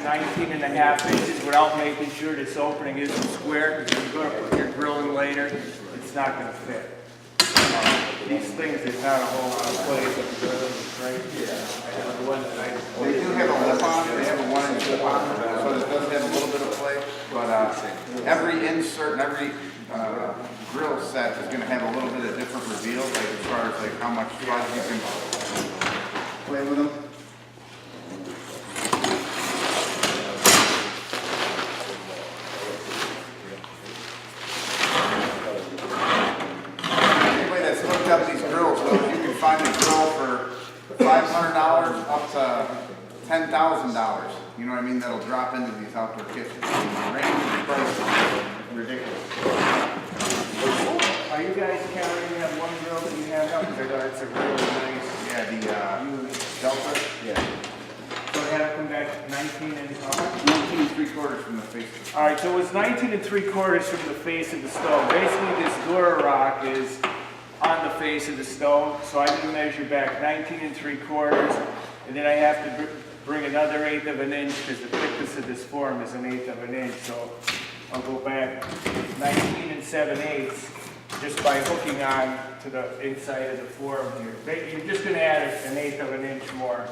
19.5 inches without making sure this opening isn't square, because you're going to put your grill in later, it's not going to fit. These things, there's not a whole lot of play with the grills, right? Yeah. They do have a lip on it, they have a 1-inch lip on it, so it does have a little bit of play, but every insert and every grill set is going to have a little bit of different reveals, like as far as like how much fudge you can play with them. Anybody that's hooked up these grills, though, you can find a grill for $500 up to $10,000. You know what I mean? That'll drop into these outdoor kitchens. The range of price is ridiculous. Are you guys carrying that one grill that you have out? Because it's a really nice. Yeah, the Delta. Yeah. So it had to come back 19 and 19 3/4 from the face. All right, so it was 19 3/4 from the face of the stone. Basically, this Dura-Rock is on the face of the stone, so I can measure back 19 3/4, and then I have to bring another 1/8 of an inch because the thickness of this form is 1/8 of an inch. So I'll go back 19 7/8 just by hooking on to the inside of the form here. You're just going to add 1/8 of an inch more.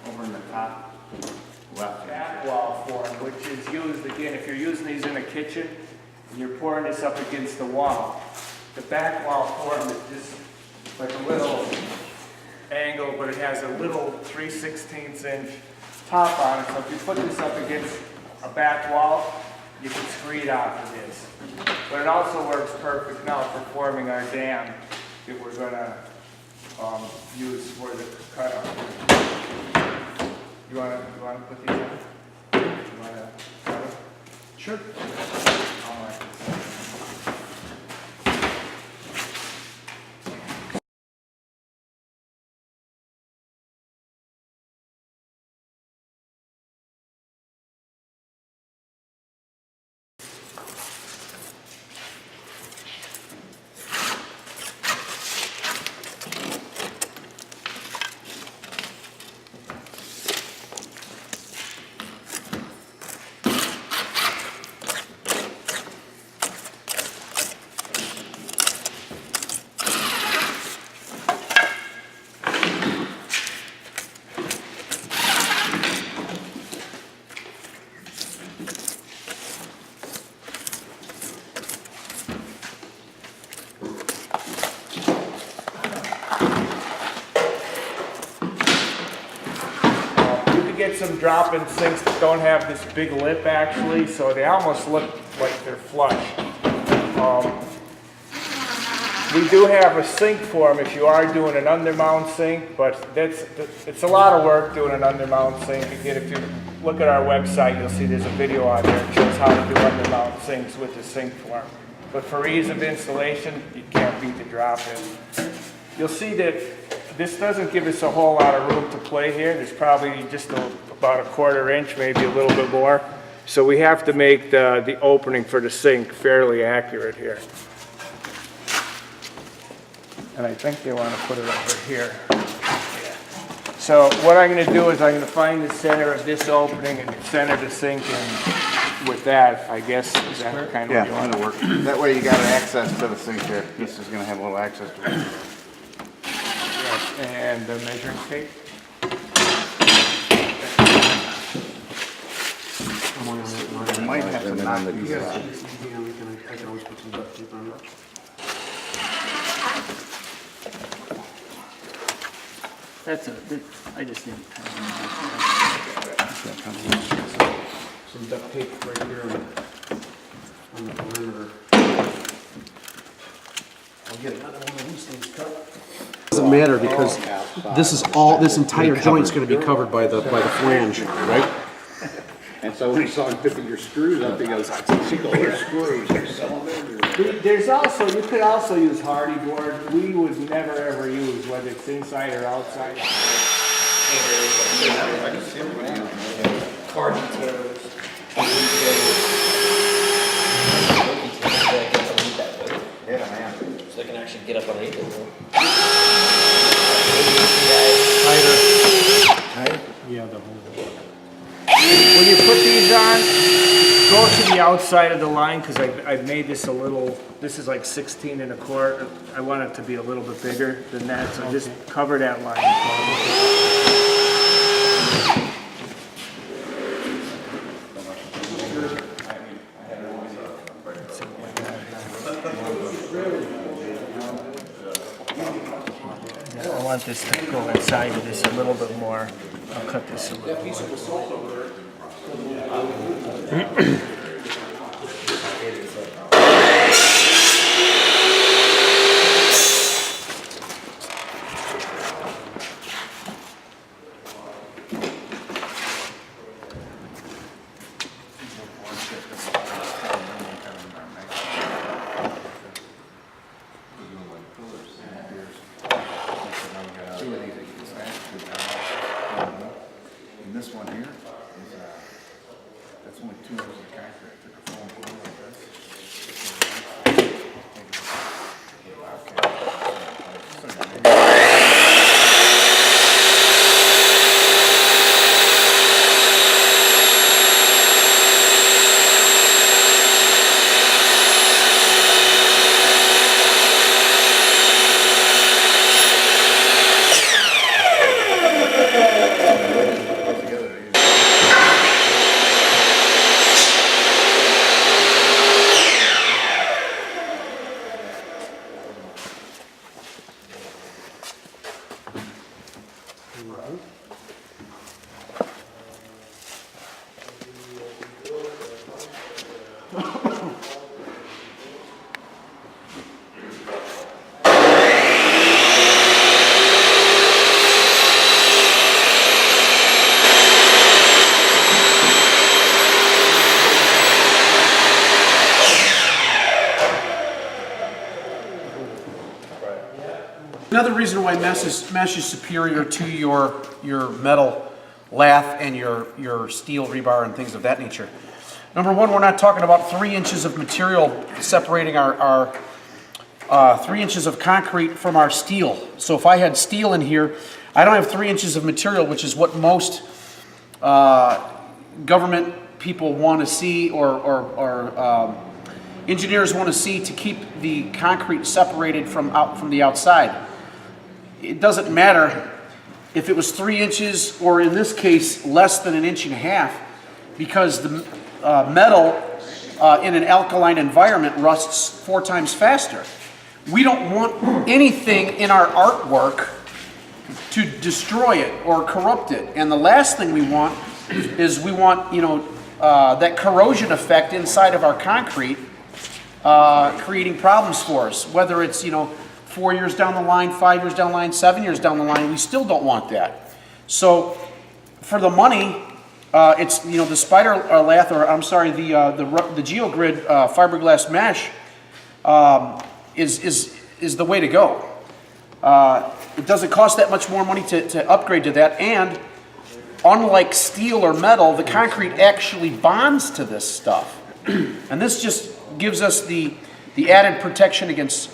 Over in the top left. Back wall form, which is used again if you're using these in a kitchen and you're pouring this up against the wall. The back wall form is just like a little angle, but it has a little 3/16 inch top on it. So if you put this up against a back wall, you can screed off of this. But it also works perfect now for forming our dam that we're going to use for the cutout. You want to put these in? You want to cut them? Sure. All right. Get some drop-in sinks that don't have this big lip actually, so they almost look like they're flush. We do have a sink for them if you are doing an undermount sink, but it's a lot of work doing an undermount sink. Again, if you look at our website, you'll see there's a video on there that shows how to do undermount sinks with the sink form. But for ease of installation, you can't beat the drop-in. You'll see that this doesn't give us a whole lot of room to play here. There's probably just about 1/4 inch, maybe a little bit more. So we have to make the opening for the sink fairly accurate here. And I think they want to put it over here. So what I'm going to do is I'm going to find the center of this opening and center the sink in with that, I guess. Is that kind of what you want to work? That way you got access to the sink here. This is going to have a little access to it. And the measuring tape. You might have to knock these out. I can always put some duct tape on it. That's I just need some duct tape right here on the perimeter. I'll get another one of these things cut. Doesn't matter because this entire joint's going to be covered by the flange, right? And so when he saw him picking your screws up, he goes, "There's screws, there's cylinders." There's also, you could also use hardy board. We would never ever use, whether it's inside or outside. I can see everybody using Hardy tears. Yeah, man. So they can actually get up underneath it. Yeah, the whole. When you put these on, go to the outside of the line, because I've made this a little, this is like 16 and a quarter. I want it to be a little bit bigger than that, so just cover that line. I want this to go inside of this a little bit more. I'll cut this a little more. And this one here is, that's only 2 inches of concrete. I took a foam core like Another reason why mesh is superior to your metal lath and your steel rebar and things of that nature. Number one, we're not talking about 3 inches of material separating our 3 inches of concrete from our steel. So if I had steel in here, I don't have 3 inches of material, which is what most government people want to see, or engineers want to see, to keep the concrete separated from the outside. It doesn't matter if it was 3 inches, or in this case less than 1.5 inches, because the metal in an alkaline environment rusts 4 times faster. We don't want anything in our artwork to destroy it or corrupt it. And the last thing we want is that corrosion effect inside of our concrete, creating problems for us. Whether it's 4 years down the line, 5 years down the line, 7 years down the line, we still don't want that. So for the money, it's the spider lath, or I'm sorry, the GeoGrid fiberglass mesh is the way to go. It doesn't cost that much more money to upgrade to that, and unlike steel or metal, the concrete actually bonds to this stuff, and this just gives us the added protection against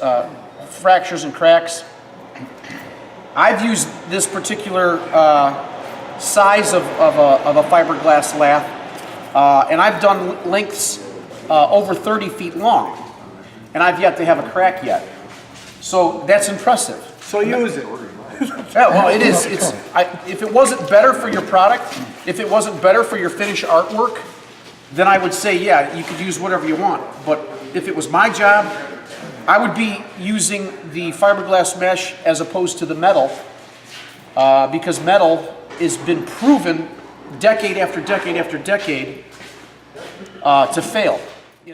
fractures and cracks. I've used this particular size of a fiberglass lath, and I've done lengths over 30 feet long, and I've yet to have a crack yet. So that's impressive. So use it. Yeah, well, it is. If it wasn't better for your product, if it wasn't better for your finished artwork, then I would say, yeah, you could use whatever you want. But if it was my job, I would be using the fiberglass mesh as opposed to the metal, because metal has been proven decade after decade after decade to fail.